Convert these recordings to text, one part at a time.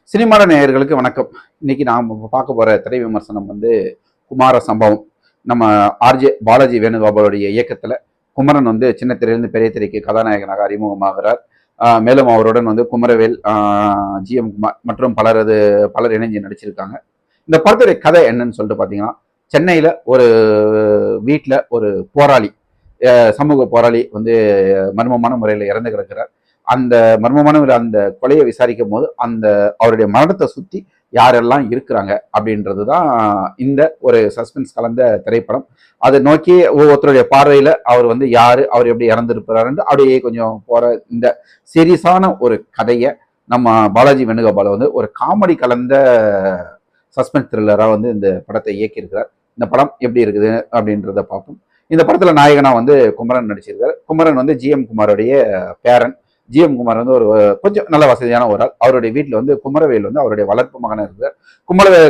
Cinema நேயர்களுக்கு வணக்கம். இன்னைக்கு நாம் பார்க்க போற திரை விமர்சனம் வந்து குமார சம்பவம். நம்ம ஆர்ஜே பாலாஜி வேணுகோபாலுடைய இயக்கத்துல குமரன் வந்து சின்ன திரையிலிருந்து பெரிய திரைக்கு கதாநாயகனாக அறிமுகமாகிறார். மேலும் அவருடன் வந்து குமரவேல், ஜிஎம் குமார் மற்றும் பலர் இணைஞ்சு நடிச்சிருக்காங்க. இந்த படத்துடைய கதை என்னன்னு சொல்லிட்டு பாத்தீங்கன்னா, சென்னையில ஒரு வீட்டுல ஒரு போராளி, சமூக போராளி வந்து மர்மமான முறையில் இறந்து கிடக்கிறார். அந்த மர்மமான அந்த கொலையை விசாரிக்கும் போது அந்த அவருடைய மரணத்தை சுத்தி யாரெல்லாம் இருக்கிறாங்க அப்படின்றது தான் இந்த ஒரு சஸ்பென்ஸ் கலந்த திரைப்படம். அதை நோக்கி ஒவ்வொருத்தருடைய பார்வையில அவர் வந்து யாரு, அவர் எப்படி இறந்திருப்பாருன்னு அப்படியே கொஞ்சம் போற இந்த சீரியஸான ஒரு கதையை நம்ம பாலாஜி வேணுகோபால் வந்து ஒரு காமெடி கலந்த சஸ்பென்ஸ் த்ரில்லரா வந்து இந்த படத்தை இயக்கியிருக்கிறார். இந்த படம் எப்படி இருக்குது அப்படின்றத பார்ப்போம். இந்த படத்துல நாயகனா வந்து குமரன் நடிச்சிருக்காரு. குமரன் வந்து ஜிஎம் குமாரோடைய பேரன். ஜிஎம் குமார் வந்து ஒரு கொஞ்சம் நல்ல வசதியான ஒரு ஆள். அவருடைய வீட்டில் வந்து குமரவேல் வந்து அவருடைய வளர்ப்பு மகனாக இருக்கிறார்.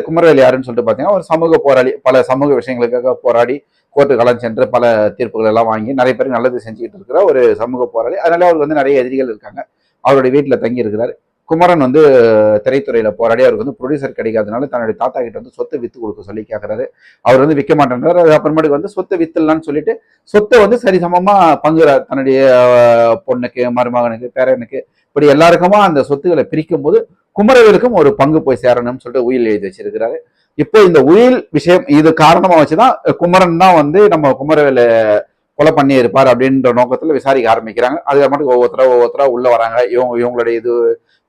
குமரவேல் யாருன்னு சொல்லிட்டு பார்த்தீங்கன்னா, ஒரு சமூக போராளி. பல சமூக விஷயங்களுக்காக போராடி கோர்ட்டு களம் சென்று பல தீர்ப்புகள் எல்லாம் வாங்கி நிறைய பேருக்கு நல்லது செஞ்சுக்கிட்டு இருக்கிற ஒரு சமூக போராளி. அதனால அவருக்கு வந்து நிறைய எதிரிகள் இருக்காங்க. அவருடைய வீட்டில் தங்கி இருக்கிறார். குமரன் வந்து திரைத்துறையில போராடி அவருக்கு வந்து ப்ரொடியூசர் கிடைக்காதனால தன்னுடைய தாத்தா கிட்ட வந்து சொத்தை வித்து கொடுக்க சொல்லி கேட்கறாரு. அவர் வந்து விற்க மாட்டேன்றாரு. அது அப்புறமேட்டுக்கு வந்து சொத்தை வித்துலான்னு சொல்லிட்டு சொத்தை வந்து சரிசமமா பங்குறார். தன்னுடைய பொண்ணுக்கு, மருமகனுக்கு, பேரனுக்கு, இப்படி எல்லாருக்குமா அந்த சொத்துக்களை பிரிக்கும் போது குமரவேலுக்கும் ஒரு பங்கு போய் சேரணும்னு சொல்லிட்டு உயில் எழுதி வச்சிருக்கிறாரு. இப்போ இந்த உயில் விஷயம் இது காரணமா வச்சுதான் குமரன் தான் வந்து நம்ம குமரவேலை கொலை பண்ணி இருப்பார் அப்படின்ற நோக்கத்துல விசாரிக்க ஆரம்பிக்கிறாங்க. அது மட்டும் ஒவ்வொருத்தரா உள்ள வராங்க. இவங்களுடைய இது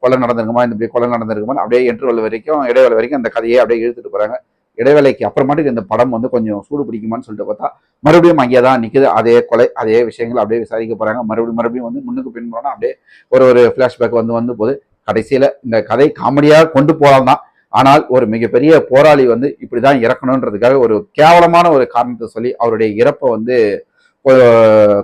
கொலை நடந்திருக்குமா, இந்த கொலை நடந்திருக்குமா, அப்படியே இடைவேளை வரைக்கும் அந்த கதையை அப்படியே இழுத்துட்டு போறாங்க. இடைவேளைக்கு அப்புறமாட்டுக்கு இந்த படம் வந்து கொஞ்சம் சூடு பிடிக்குமான்னு சொல்லிட்டு பார்த்தா மறுபடியும் அங்கேயே தான் நிற்குது. அதே கொலை, அதே விஷயங்கள் அப்படியே விசாரிக்க போறாங்க. மறுபடியும் வந்து முன்னுக்கு பின்புறம்னா அப்படியே ஒரு ஃபிளாஷ்பேக் வந்து போது கடைசியில இந்த கதை காமெடியாக கொண்டு போகலாம் தான். ஆனால் ஒரு மிகப்பெரிய போராளி வந்து இப்படிதான் இறக்கணுன்றதுக்காக ஒரு கேவலமான ஒரு காரணத்தை சொல்லி அவருடைய இறப்பை வந்து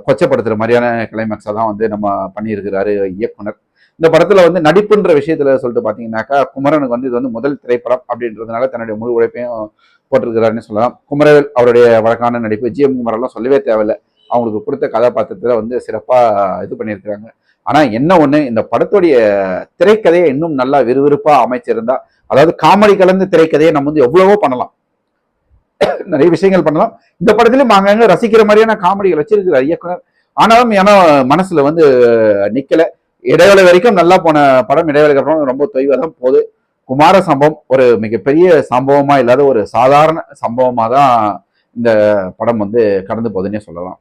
கொச்சப்படுத்துற மாதிரியான கிளைமேக்ஸை தான் வந்து நம்ம பண்ணியிருக்கிறாரு இயக்குனர். இந்த படத்துல வந்து நடிப்புன்ற விஷயத்துல சொல்லிட்டு பாத்தீங்கன்னாக்கா, குமரனுக்கு வந்து இது வந்து முதல் திரைப்படம் அப்படின்றதுனால தன்னுடைய முழு உழைப்பையும் போட்டிருக்கிறாருன்னு சொல்லலாம். குமரவேல் அவருடைய வழக்கான நடிப்பு, ஜிஎம் குமரெல்லாம் சொல்லவே தேவையில்லை. அவங்களுக்கு கொடுத்த கதாபாத்திரத்துல வந்து சிறப்பா இது பண்ணியிருக்கிறாங்க. ஆனா என்ன ஒண்ணு, இந்த படத்துடைய திரைக்கதையை இன்னும் நல்லா விறுவிறுப்பா அமைச்சிருந்தா, அதாவது காமெடி கலந்து திரைக்கதையை நம்ம வந்து எவ்வளவோ பண்ணலாம், நிறைய விஷயங்கள் பண்ணலாம். இந்த படத்திலும் அங்கங்க ரசிக்கிற மாதிரியான காமெடிகள் வச்சிருக்கிறார் இயக்குனர். ஆனாலும் ஏன்னா மனசுல வந்து நிக்கல. இடைவேளை வரைக்கும் நல்லா போன படம் இடைவேளைக்கு அப்புறம் ரொம்ப தொய்வா தான் போகுது. குமார சம்பவம் ஒரு மிகப்பெரிய சம்பவமா இல்லாத ஒரு சாதாரண சம்பவமா தான் இந்த படம் வந்து கடந்து போகுதுன்னே சொல்லலாம்.